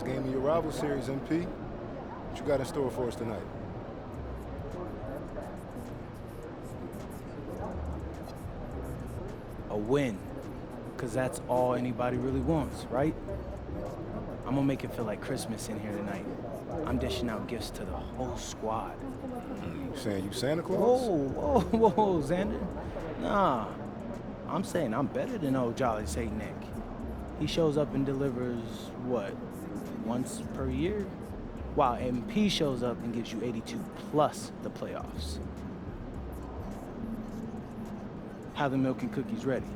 Last game of your rival series, MP. What you got in store for us tonight? A win, because that's all anybody really wants, right? I'm gonna make it feel like Christmas in here tonight. I'm dishing out gifts to the whole squad. You saying you Santa Claus? Whoa, Xander. Nah, I'm saying I'm better than old Jolly St. Nick. He shows up and delivers, what, once per year? While MP shows up and gives you 82 plus the playoffs. Have the milk and cookies ready.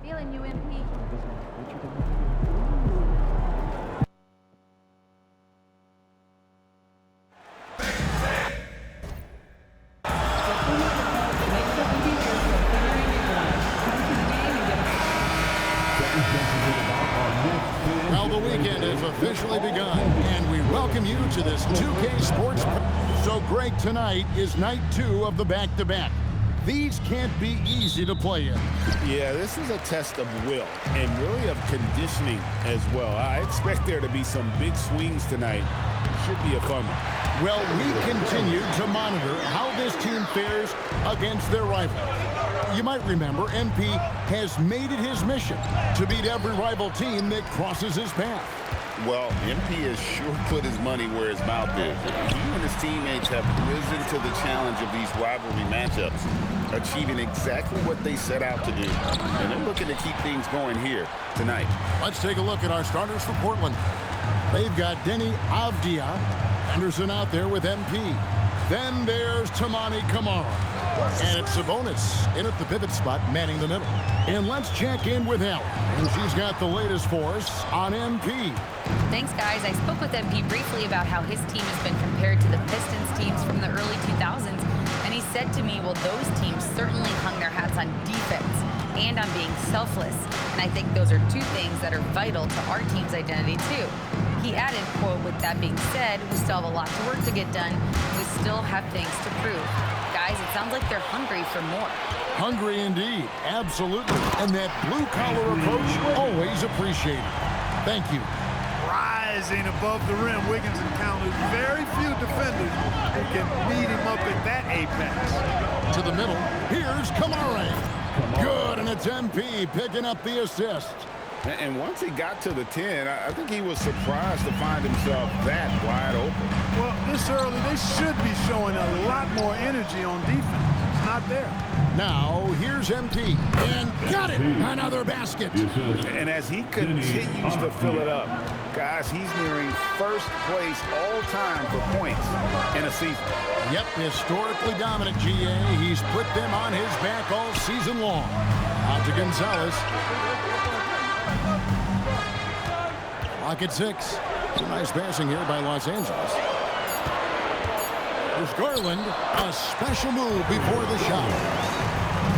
Feeling you, MP. Well, the weekend has officially begun, and we welcome you to this 2K Sports. So, Greg, tonight is night 2 of the back-to-back. These can't be easy to play in. Yeah, this is a test of will and really of conditioning as well. I expect there to be some big swings tonight. Should be a fun one. Well, we continue to monitor how this team fares against their rival. You might remember MP has made it his mission to beat every rival team that crosses his path. Well, MP has sure put his money where his mouth is. He and his teammates have risen to the challenge of these rivalry matchups, achieving exactly what they set out to do. And they're looking to keep things going here tonight. Let's take a look at our starters for Portland. They've got Denny Avdia, Henderson out there with MP. Then there's Toumani Camara. And it's Sabonis in at the pivot spot, manning the middle. And let's check in with Helen. And she's got the latest for us on MP. Thanks, guys. I spoke with MP briefly about how his team has been compared to the Pistons teams from the early 2000s. And he said to me, well, those teams certainly hung their hats on defense and on being selfless. And I think those are two things that are vital to our team's identity, too. He added, quote, with that being said, we still have a lot to work to get done. We still have things to prove. Guys, it sounds like they're hungry for more. Hungry indeed, absolutely. And that blue-collar approach, always appreciated. Thank you. Rising above the rim, Wiggins encounters very few defenders who can meet him up at that apex. To the middle, here's Camara. Good, and it's MP picking up the assist. And once he got to the 10, I think he was surprised to find himself that wide open. Well, this early, they should be showing a lot more energy on defense. It's not there. Now, here's MP. And got it! Another basket. And as he continues to fill it up, guys, he's nearing first place all time for points in a season. Yep, historically dominant, GA. He's put them on his back all season long. Out to Gonzalez. Clock at 6. Some nice passing here by Los Angeles. There's Garland. A special move before the shot.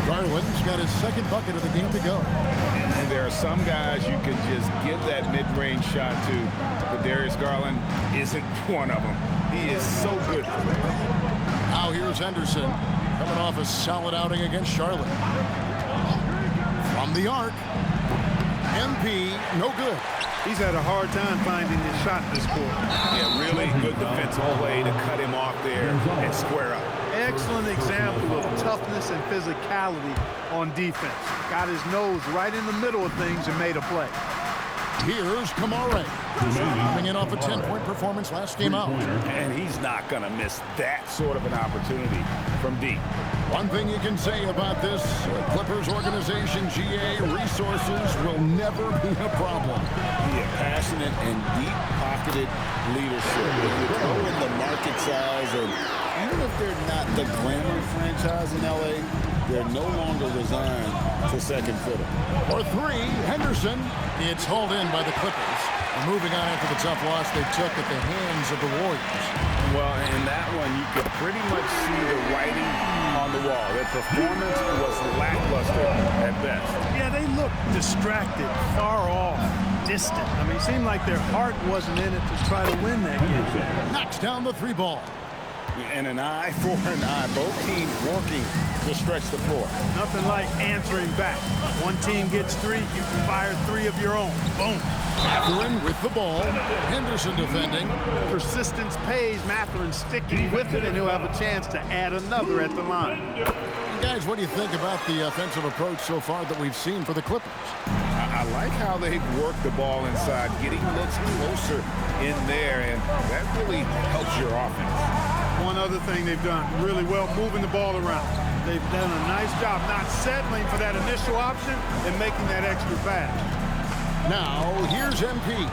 Garland's got his second bucket of the game to go. And there are some guys you can just give that mid-range shot to, but Darius Garland isn't one of them. He is so good. Now here's Henderson, coming off a solid outing against Charlotte. From the arc, MP, no good. He's had a hard time finding his shot this quarter. Yeah, really good defensive play to cut him off there and square up. Excellent example of toughness and physicality on defense. Got his nose right in the middle of things and made a play. Here's Camara, coming in off a 10-point performance last game out. And he's not going to miss that sort of an opportunity from deep. One thing you can say about this Clippers organization, GA, resources will never be a problem. Yeah, passionate and deep-pocketed leadership. If you throw in the market size, and even if they're not the glamour franchise in L.A., they're no longer resigned to second fiddle. For 3, Henderson. It's hauled in by the Clippers. And moving on after the tough loss they took at the hands of the Warriors. Well, in that one, you could pretty much see the writing on the wall. Their performance was lackluster at best. Yeah, they looked distracted, far off, distant. I mean, it seemed like their heart wasn't in it to try to win that game. Knocks down the 3 ball. And an eye for an eye. Both teams working to stretch the floor. Nothing like answering back. One team gets 3, you can fire 3 of your own. Boom. Mathurin with the ball. Henderson defending. Persistence pays. Mathurin sticking with it, and he'll have a chance to add another at the line. And guys, what do you think about the offensive approach so far that we've seen for the Clippers? I like how they've worked the ball inside, getting looks closer in there, and that really helps your offense. One other thing they've done really well, moving the ball around. They've done a nice job not settling for that initial option and making that extra pass. Now, here's MP,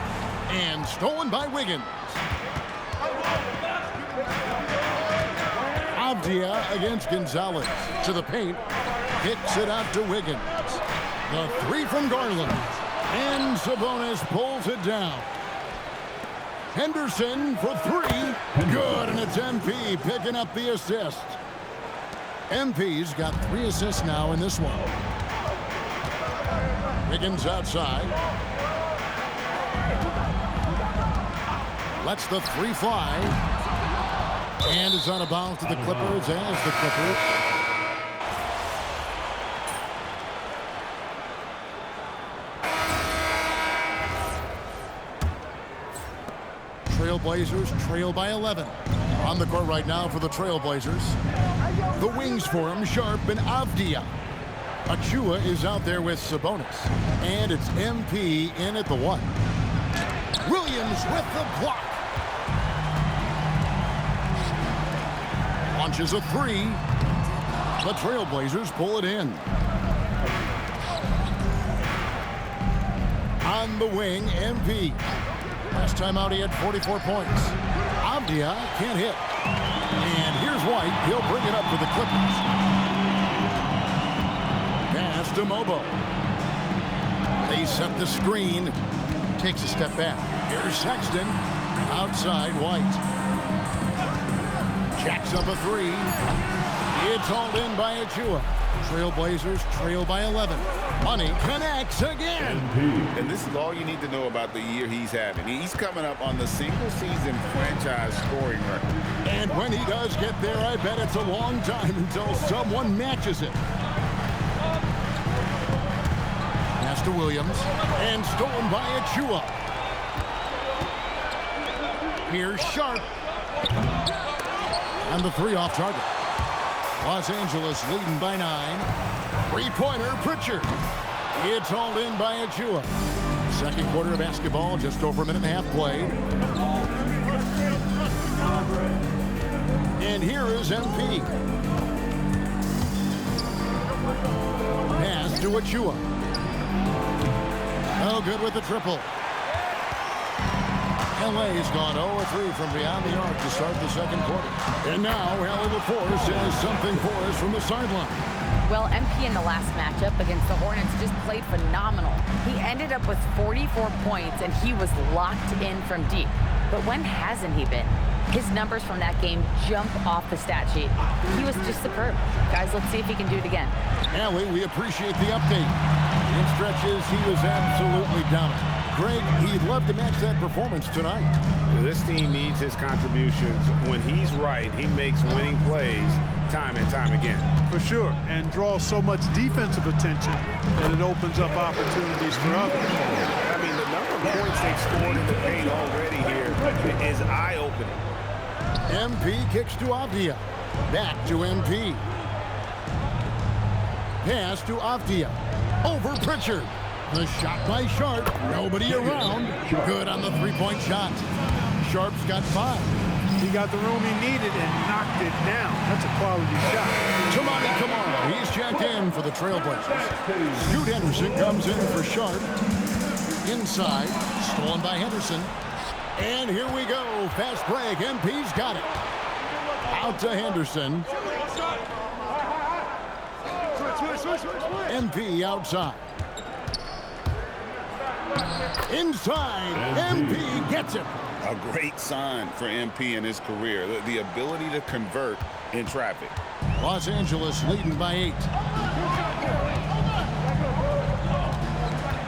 and stolen by Wiggins. Avdia against Gonzalez. To the paint, kicks it out to Wiggins. The 3 from Garland, and Sabonis pulls it down. Henderson for 3, good, and it's MP picking up the assist. MP's got 3 assists now in this one. Wiggins outside. Lets the 3 fly. And is out of bounds to the Clippers as the Clippers Trailblazers trail by 11. On the court right now for the Trailblazers. The wings for him, Sharp and Avdia. Achua is out there with Sabonis. And it's MP in at the 1. Williams with the block. Launches a 3. The Trailblazers pull it in. On the wing, MP. Last time out, he had 44 points. Avdia can't hit. And here's White. He'll bring it up for the Clippers. Pass to Mobo. They set the screen. Takes a step back. Here's Sexton. Outside, White. Jacks up a 3. It's hauled in by Achua. Trailblazers trail by 11. Money connects again. And this is all you need to know about the year he's having. He's coming up on the single-season franchise scoring record. And when he does get there, I bet it's a long time until someone matches it. Pass to Williams. And stolen by Achua. Here's Sharp. And the 3 off target. Los Angeles leading by 9. 3-pointer, Pritchard. It's hauled in by Achua. Second quarter of basketball, just over a minute and a half played. And here is MP. Pass to Achua. Oh, good with the triple. LA's gone 0-3 from beyond the arc to start the second quarter. And now, Allie LaForce has something for us from the sideline. Well, MP in the last matchup against the Hornets just played phenomenal. He ended up with 44 points, and he was locked in from deep. But when hasn't he been? His numbers from that game jump off the stat sheet. He was just superb. Guys, let's see if he can do it again. Allie, we appreciate the update. In stretches, he was absolutely dominant. Greg, he'd love to match that performance tonight. This team needs his contributions. When he's right, he makes winning plays time and time again. For sure, and draws so much defensive attention that it opens up opportunities for others. I mean, the number of points they've scored in the paint already here is eye-opening. MP kicks to Avdia. Back to MP. Pass to Avdia. Over Pritchard. The shot by Sharp. Nobody around. Good on the 3-point shot. Sharp's got 5. He got the room he needed and knocked it down. That's a quality shot. Toumani Camara. He's checked in for the Trailblazers. Scoot Henderson comes in for Sharp. Inside. Stolen by Henderson. And here we go. Fast break. MP's got it. Out to Henderson. MP outside. Inside. MP gets it. A great sign for MP in his career, the ability to convert in traffic. Los Angeles leading by 8.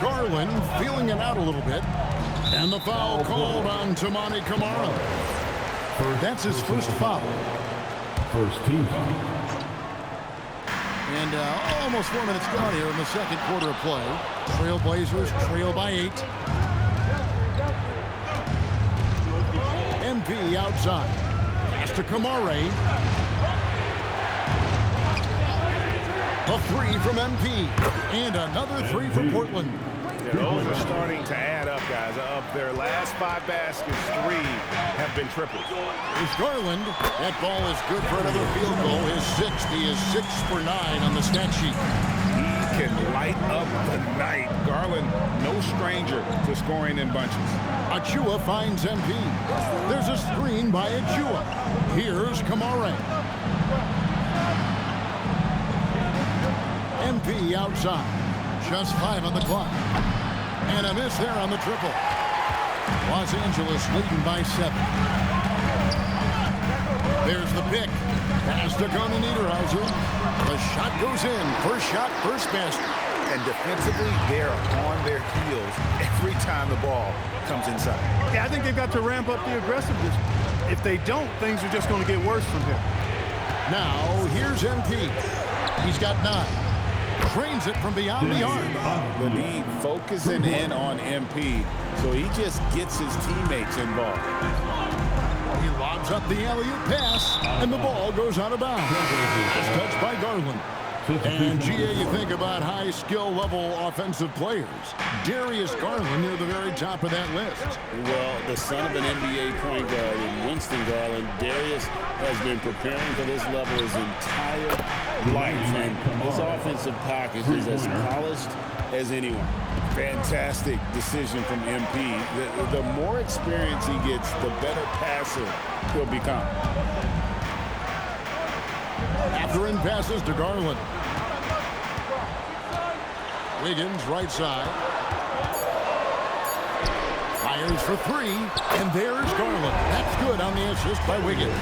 Garland feeling it out a little bit. And the foul called on Toumani Camara. That's his first foul. First team foul. And almost 4 minutes gone here in the second quarter of play. Trailblazers trail by 8. MP outside. Pass to Kamare. A 3 from MP. And another 3 from Portland. Yeah, those are starting to add up, guys. Of their last 5 baskets, 3 have been triples. Here's Garland. That ball is good for another field goal. His 6th. He is 6 for 9 on the stat sheet. He can light up the night. Garland, no stranger to scoring in bunches. Achua finds MP. There's a screen by Achua. Here's Kamare. MP outside. Just 5 on the clock. And a miss there on the triple. Los Angeles leading by 7. There's the pick. Pass to Gunnar Niederhauser. The shot goes in. First shot, first basket. And defensively, they're on their heels every time the ball comes inside. Yeah, I think they've got to ramp up the aggressiveness. If they don't, things are just going to get worse from here. Now, here's MP. He's got 9. Trains it from beyond the arc. The lead focusing in on MP, so he just gets his teammates involved. He lobs up the alley-oop pass, and the ball goes out of bounds. It's touched by Garland. And, G.A., you think about high skill level offensive players. Darius Garland near the very top of that list. Well, the son of an NBA point guard in Winston Garland, Darius has been preparing for this level his entire life. And his offensive package is as polished as anyone. Fantastic decision from MP. The more experience he gets, the better passer he'll become. Catherine passes to Garland. Wiggins right side. Fires for 3, and there's Garland. That's good on the assist by Wiggins.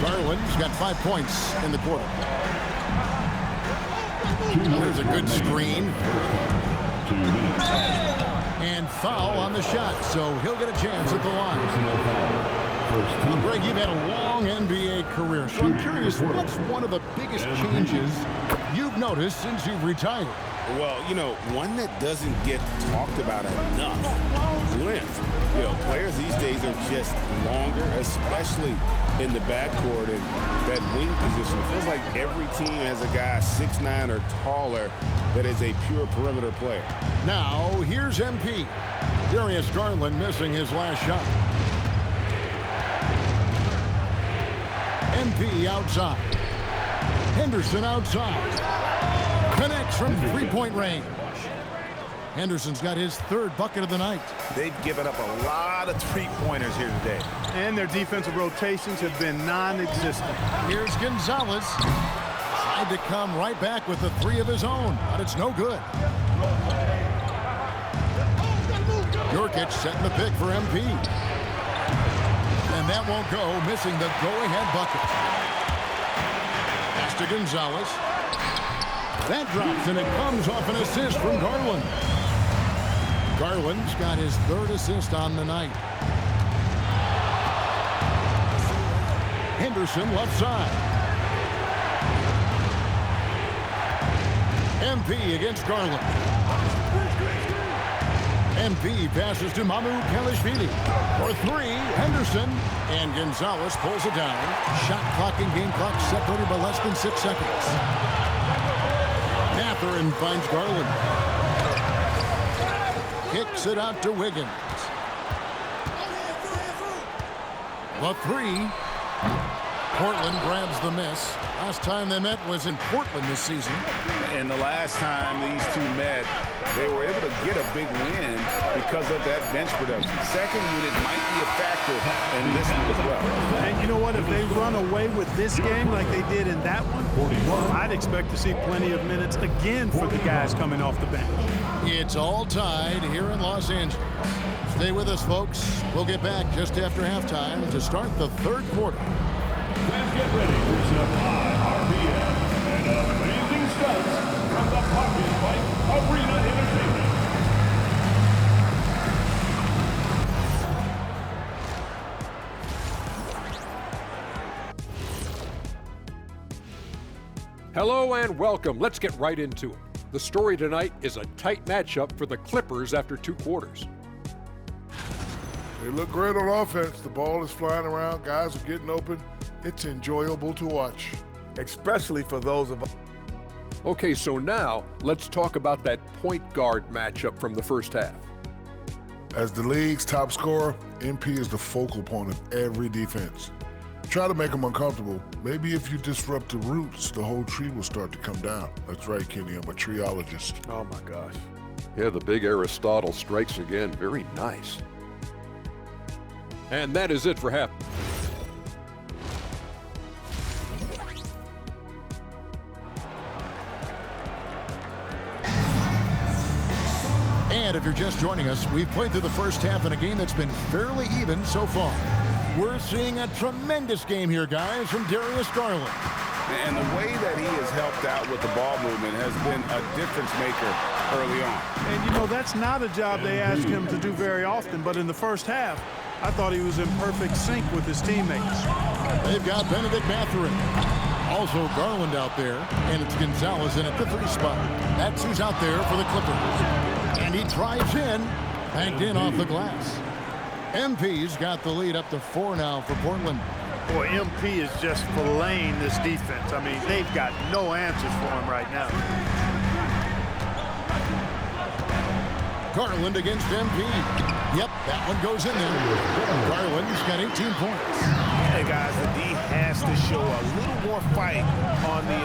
Garland's got 5 points in the quarter. There's a good screen. And foul on the shot, so he'll get a chance at the line. Well, Greg, you've had a long NBA career, so I'm curious, what's one of the biggest changes you've noticed since you've retired? Well, you know, one that doesn't get talked about enough, length. You know, players these days are just longer, especially in the backcourt and that wing position. It feels like every team has a guy 6'9" or taller that is a pure perimeter player. Now, here's MP. Darius Garland missing his last shot. MP outside. Henderson outside. Connects from three-point range. Henderson's got his 3rd bucket of the night. They've given up a lot of three-pointers here today. And their defensive rotations have been non-existent. Here's Gonzalez. Tried to come right back with a 3 of his own, but it's no good. Jurkic setting the pick for MP. And that won't go, missing the go-ahead bucket. Pass to Gonzalez. That drops, and it comes off an assist from Garland. Garland's got his 3rd assist on the night. Henderson left side. MP against Garland. MP passes to Mamu Kalishvili. For 3, Henderson. And Gonzalez pulls it down. Shot clock and game clock separated by less than 6 seconds. Catherine finds Garland. Kicks it out to Wiggins. The 3. Portland grabs the miss. Last time they met was in Portland this season. And the last time these two met, they were able to get a big win because of that bench production. Second unit might be a factor in this one as well. And you know what? If they run away with this game like they did in that one, I'd expect to see plenty of minutes again for the guys coming off the bench. It's all tied here in Los Angeles. Stay with us, folks. We'll get back just after halftime to start the 3rd quarter. Fans, get ready for some high RPM and amazing stunts from the Pocket Fight Arena Entertainment. Hello and welcome. Let's get right into it. The story tonight is a tight matchup for the Clippers after 2 quarters. They look great on offense. The ball is flying around. Guys are getting open. It's enjoyable to watch. Especially for those of us. Okay, so now let's talk about that point guard matchup from the first half. As the league's top scorer, MP is the focal point of every defense. Try to make them uncomfortable. Maybe if you disrupt the roots, the whole tree will start to come down. That's right, Kenny. I'm a treeologist. Oh, my gosh. Yeah, the big Aristotle strikes again. Very nice. And that is it for half. And if you're just joining us, we've played through the first half in a game that's been fairly even so far. We're seeing a tremendous game here, guys, from Darius Garland. And the way that he has helped out with the ball movement has been a difference maker early on. And, you know, that's not a job they ask him to do very often, but in the first half, I thought he was in perfect sync with his teammates. They've got Benedict Mathurin. Also Garland out there, and it's Gonzalez in at the 3 spot. That's who's out there for the Clippers. And he drives in, banked in off the glass. MP's got the lead up to 4 now for Portland. Boy, MP is just filleting this defense. I mean, they've got no answers for him right now. Garland against MP. Yep, that one goes in there. Garland's got 18 points. Hey, guys, the D has to show a little more fight on the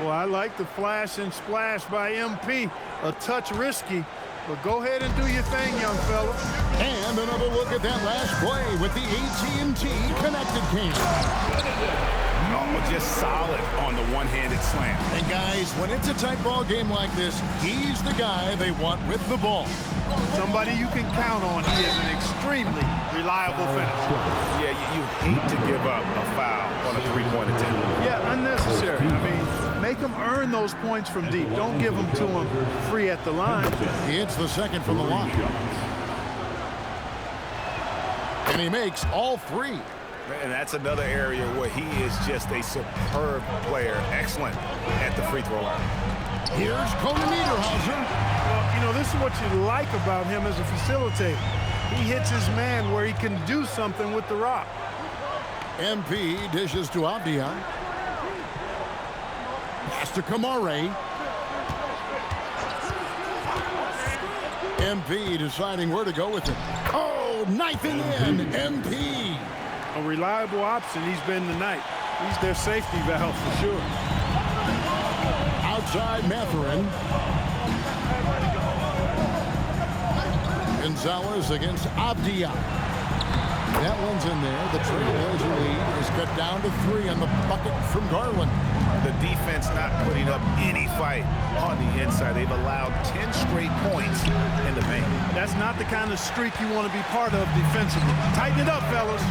Well, I like the flash and splash by MP. A touch risky, but go ahead and do your thing, young fella. And another look at that last play with the AT&T connected cam. Oh, just solid on the one-handed slam. And guys, when it's a tight ball game like this, he's the guy they want with the ball. Somebody you can count on. He is an extremely reliable finisher. Yeah, you hate to give up a foul on a three-point attempt. Yeah, unnecessary. I mean, make him earn those points from deep. Don't give them to him free at the line. He hits the second from the line. And he makes all 3. And that's another area where he is just a superb player. Excellent at the free throw line. Here's Conan Niederhauser. Well, you know, this is what you like about him as a facilitator. He hits his man where he can do something with the rock. MP dishes to Avdia. Pass to Kamare. MP deciding where to go with it. Oh, knifing in, MP. A reliable option he's been tonight. He's their safety valve for sure. Outside Mathurin. Gonzalez against Avdia. That one's in there. The Trailblazer lead is cut down to 3 on the bucket from Garland. The defense not putting up any fight on the inside. They've allowed 10 straight points in the paint. That's not the kind of streak you want to be part of defensively. Tighten it up, fellas.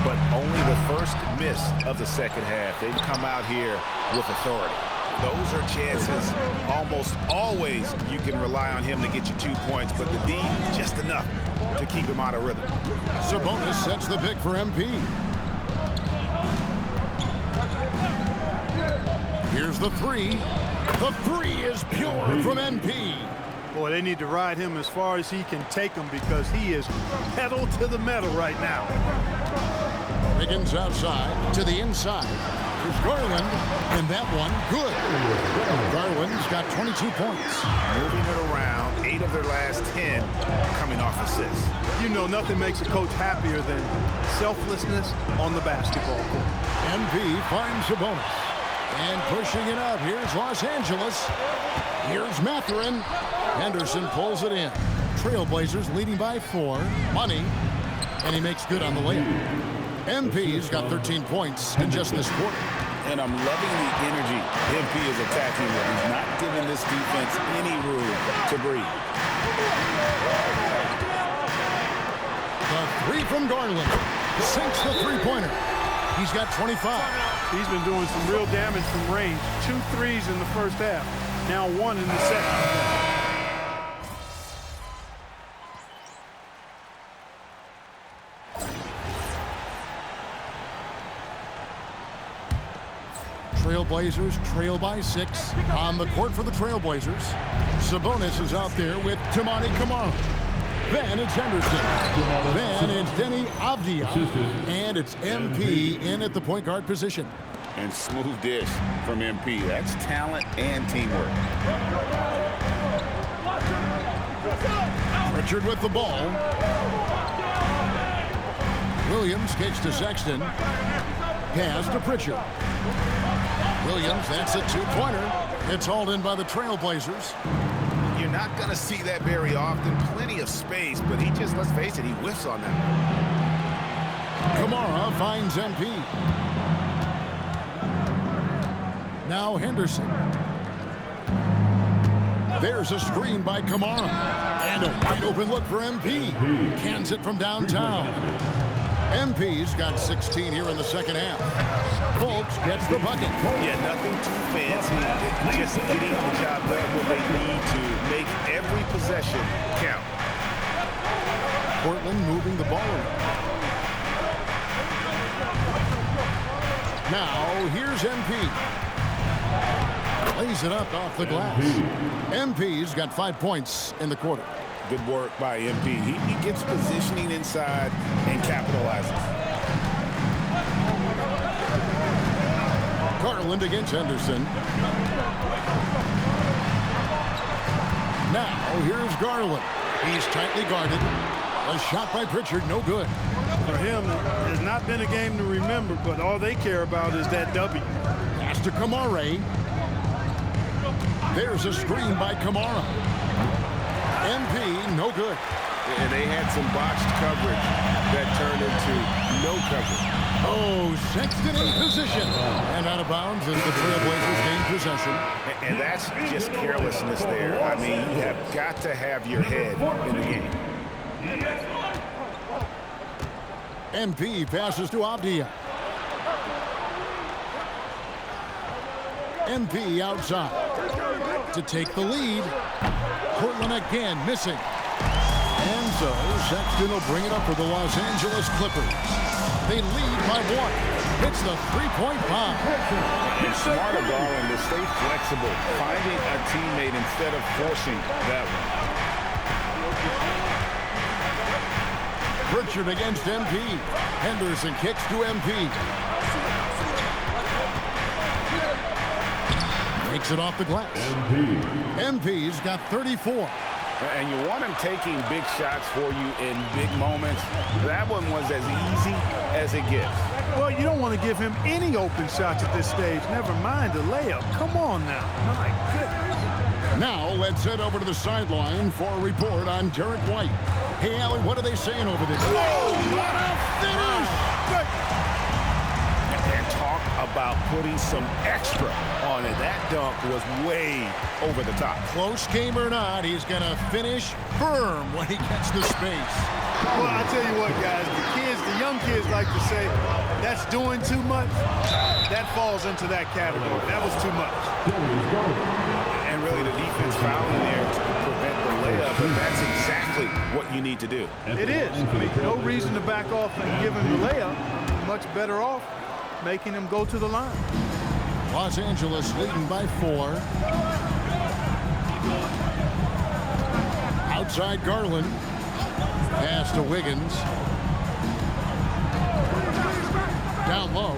But only the first miss of the second half. They've come out here with authority. Those are chances. Almost always you can rely on him to get you 2 points, but the D, just enough to keep him out of rhythm. Sabonis sets the pick for MP. Here's the 3. The 3 is pure from MP. Boy, they need to ride him as far as he can take them because he is pedal to the metal right now. Wiggins outside to the inside. There's Garland, and that one good. Garland's got 22 points. Moving it around, 8 of their last 10 coming off assists. You know, nothing makes a coach happier than selflessness on the basketball court. MP finds Sabonis. And pushing it up, here's Los Angeles. Here's Mathurin. Henderson pulls it in. Trailblazers leading by 4. Money. And he makes good on the layup. MP's got 13 points in just this quarter. And I'm loving the energy MP is attacking with. He's not giving this defense any room to breathe. The 3 from Garland. Sinks the three-pointer. He's got 25. He's been doing some real damage from range. 2 threes in the first half. Now 1 in the second. Trailblazers trail by 6 on the court for the Trailblazers. Sabonis is out there with Toumani Camara. Then it's Henderson. Then it's Deni Avdija. And it's MP in at the point guard position. And smooth dish from MP. That's talent and teamwork. Pritchard with the ball. Williams kicks to Sexton. Pass to Pritchard. Williams, that's a two-pointer. It's hauled in by the Trailblazers. You're not going to see that very often. Plenty of space, but he just, let's face it, he whiffs on that. Camara finds MP. Now Henderson. There's a screen by Camara. And a wide open look for MP. Cans it from downtown. MP's got 16 here in the second half. Fultz gets the bucket. Yeah, nothing too fancy. Just getting the job done what they need to make every possession count. Portland moving the ball around. Now, here's MP. Lays it up off the glass. MP's got 5 points in the quarter. Good work by MP. He gets positioning inside and capitalizes. Garland against Henderson. Now, here's Garland. He's tightly guarded. A shot by Pritchard, no good. For him, it has not been a game to remember, but all they care about is that W. Pass to Camara. There's a screen by Camara. MP, no good. And they had some botched coverage that turned into no coverage. Oh, Sexton in position. And out of bounds as the Trailblazers gain possession. And that's just carelessness there. I mean, you have got to have your head in the game. MP passes to Avdija. MP outside to take the lead. Portland again missing. And so Sexton will bring it up for the Los Angeles Clippers. They lead by 1. It's the three-point bomb. And smart of Garland to stay flexible, finding a teammate instead of forcing that one. Pritchard against MP. Henderson kicks to MP. Makes it off the glass. MP's got 34. And you want him taking big shots for you in big moments. That one was as easy as it gets. Well, you don't want to give him any open shots at this stage. Never mind a layup. Come on now. My goodness. Now let's head over to the sideline for a report on Derek White. Hey, Alan, what are they saying over there? Whoa, what a finish! And talk about putting some extra on it. That dunk was way over the top. Close game or not, he's going to finish firm when he gets the space. Well, I tell you what, guys, the young kids like to say, that's doing too much. That falls into that category. That was too much. And really the defense fouling there to prevent the layup, but that's exactly what you need to do. It is. I mean, no reason to back off and give him the layup. Much better off making him go to the line. Los Angeles leading by 4. Outside Garland. Pass to Wiggins. Down low.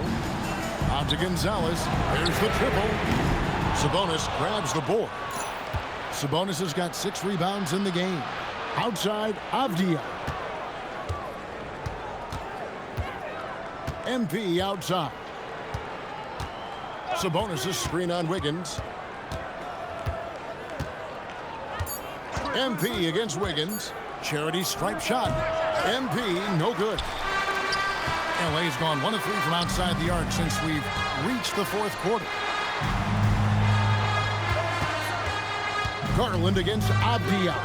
Out to Gonzalez. There's the triple. Sabonis grabs the board. Sabonis has got 6 rebounds in the game. Outside Avdija. MP outside. Sabonis' screen on Wiggins. MP against Wiggins. Charity stripe shot. MP, no good. LA's gone 1 of 3 from outside the arc since we've reached the 4th quarter. Garland against Avdija.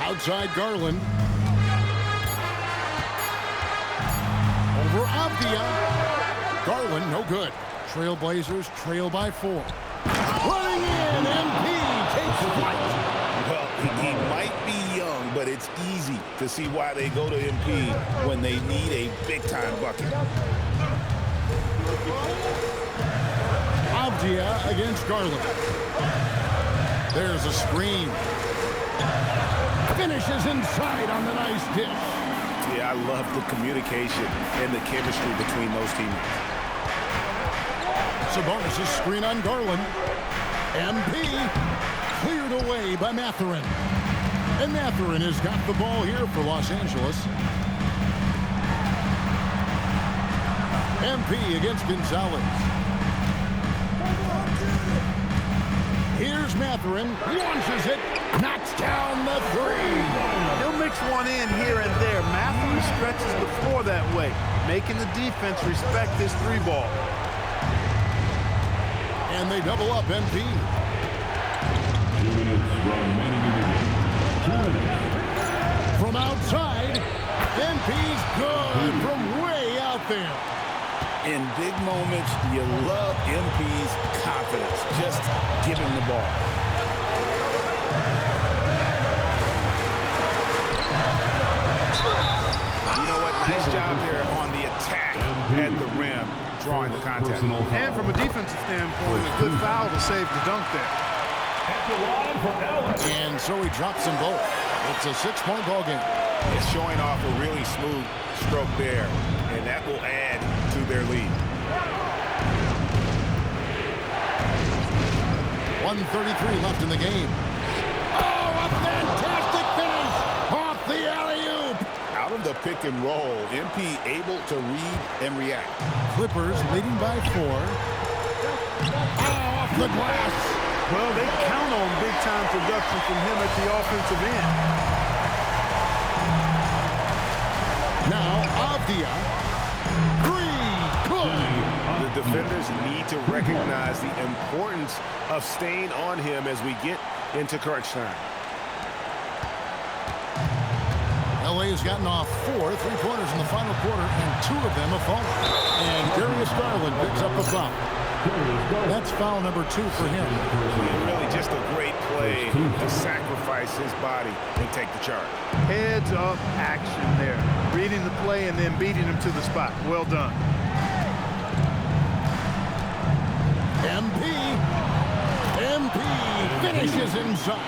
Outside Garland. Over Avdija. Garland, no good. Trailblazers trail by 4. Running in, MP takes flight. Well, he might be young, but it's easy to see why they go to MP when they need a big-time bucket. Avdia against Garland. There's a screen. Finishes inside on the nice dish. Yeah, I love the communication and the chemistry between those teammates. Sabonis' screen on Garland. MP cleared away by Mathurin. And Mathurin has got the ball here for Los Angeles. MP against Gonzalez. Here's Mathurin, launches it, knocks down the three. He'll mix one in here and there. Mathurin stretches the floor that way, making the defense respect this three ball. And they double up MP. 2 minutes remaining in the game. 2 minutes. From outside, MP's good from way out there. In big moments, you love MP's confidence. Just give him the ball. You know what? Nice job there on the attack at the rim, drawing the contact. And from a defensive standpoint, a good foul to save the dunk there. And so he drops them both. It's a 6-point ball game. It's showing off a really smooth stroke there, and that will add to their lead. 1:33 left in the game. Oh, a fantastic finish off the alley-oop. Out of the pick and roll, MP able to read and react. Clippers leading by 4. Oh, off the glass. Well, they count on big-time production from him at the offensive end. Now, Avdia. 3, good. The defenders need to recognize the importance of staying on him as we get into crunch time. LA has gotten off 4 3-pointers in the final quarter, and 2 of them have fallen. And Darius Garland picks up the foul. That's foul number 2 for him. Really just a great play to sacrifice his body and take the charge. Heads up action there. Reading the play and then beating him to the spot. Well done. MP finishes inside.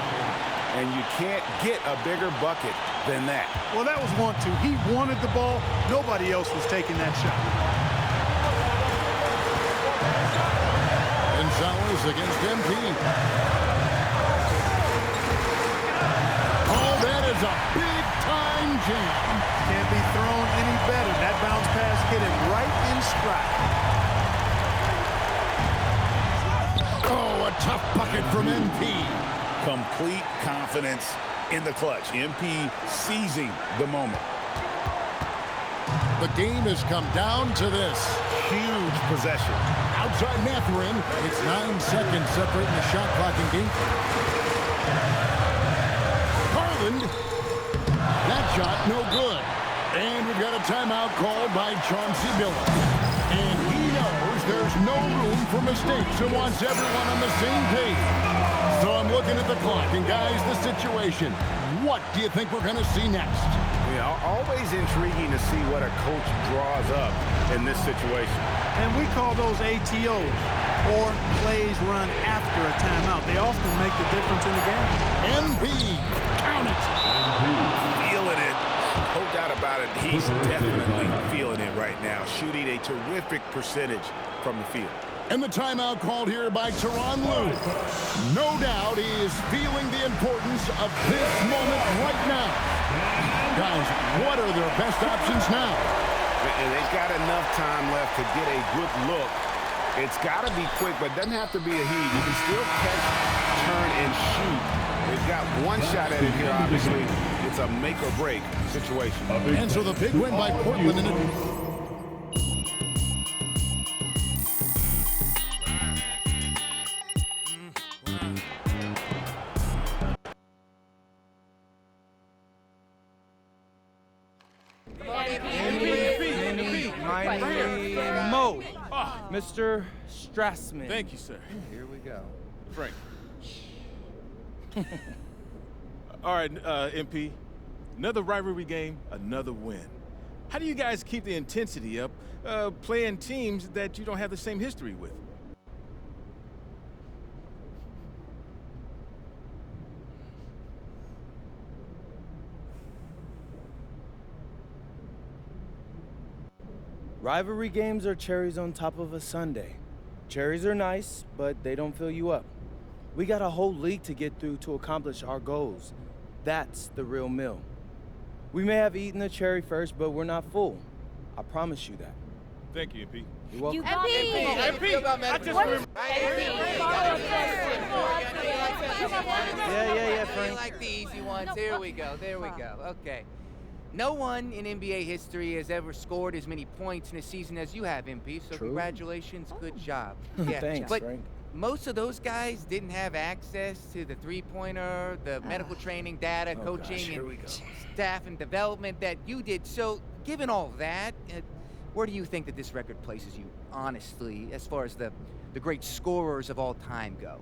And you can't get a bigger bucket than that. Well, that was 1-2. He wanted the ball. Nobody else was taking that shot. Gonzalez against MP. Oh, that is a big-time jam. Can't be thrown any better. That bounce pass hit it right in stride. Oh, a tough bucket from MP. Complete confidence in the clutch. MP seizing the moment. The game has come down to this. Huge possession. Outside Mathurin. It's 9 seconds separating the shot clock and game. Garland. That shot no good. And we've got a timeout called by Chauncey Billups. And he knows there's no room for mistakes and wants everyone on the same page. So I'm looking at the clock. And guys, the situation. What do you think we're going to see next? Yeah, always intriguing to see what a coach draws up in this situation. And we call those ATOs, or plays run after a timeout. They often make the difference in the game. MP, count it. Feeling it. No doubt about it. He's definitely feeling it right now. Shooting a terrific percentage from the field. And the timeout called here by Tyronn Lue. No doubt he is feeling the importance of this moment right now. Guys, what are their best options now? And they've got enough time left to get a good look. It's got to be quick, but it doesn't have to be a heat. You can still catch, turn, and shoot. They've got one shot at it here, obviously. It's a make-or-break situation. And so the big win by Portland in it. Mo, Mr. Strassman. Thank you, sir. Here we go. Frank. All right, MP. Another rivalry game, another win. How do you guys keep the intensity up playing teams that you don't have the same history with? Rivalry games are cherries on top of a sundae. Cherries are nice, but they don't fill you up. We got a whole league to get through to accomplish our goals. That's the real meal. We may have eaten the cherry first, but we're not full. I promise you that. Thank you, MP. You're welcome. Yeah, Frank. Like the easy ones. Here we go. There we go. Okay. No one in NBA history has ever scored as many points in a season as you have, MP. So congratulations. Good job. Yeah. Thanks, but Frank. most of those guys didn't have access to the three-pointer, the medical training data, coaching, and staff and development that you did. So given all that, where do you think that this record places you, honestly, as far as the great scorers of all time go?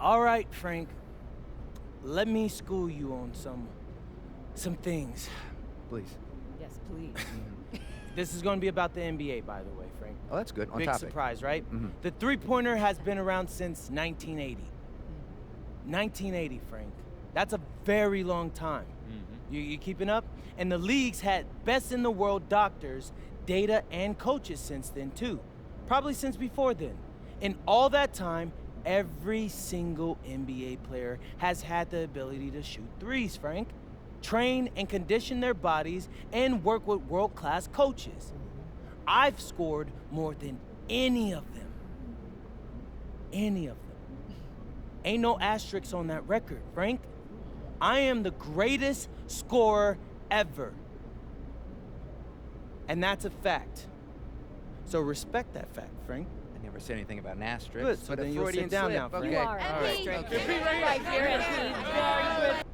All right, Frank. Let me school you on some things. Please. Yes, please. This is going to be about the NBA, by the way, Frank. Oh, that's good. On Big topic. surprise, right? Mhm. The three-pointer has been around since 1980. 1980, Frank. That's a very long time. You keeping up? And the league's had best-in-the-world doctors, data, and coaches since then, too. Probably since before then. In all that time, every single NBA player has had the ability to shoot threes, Frank. Train and condition their bodies and work with world-class coaches. I've scored more than any of them. Any of them. Ain't no asterisks on that record, Frank. I am the greatest scorer ever. And that's a fact. So respect that fact, Frank. I never said anything about an asterisk. Good, so but then a you'll Freudian sit down slip. now, Frank. Okay. You are. All right. Right here, MP. Very good.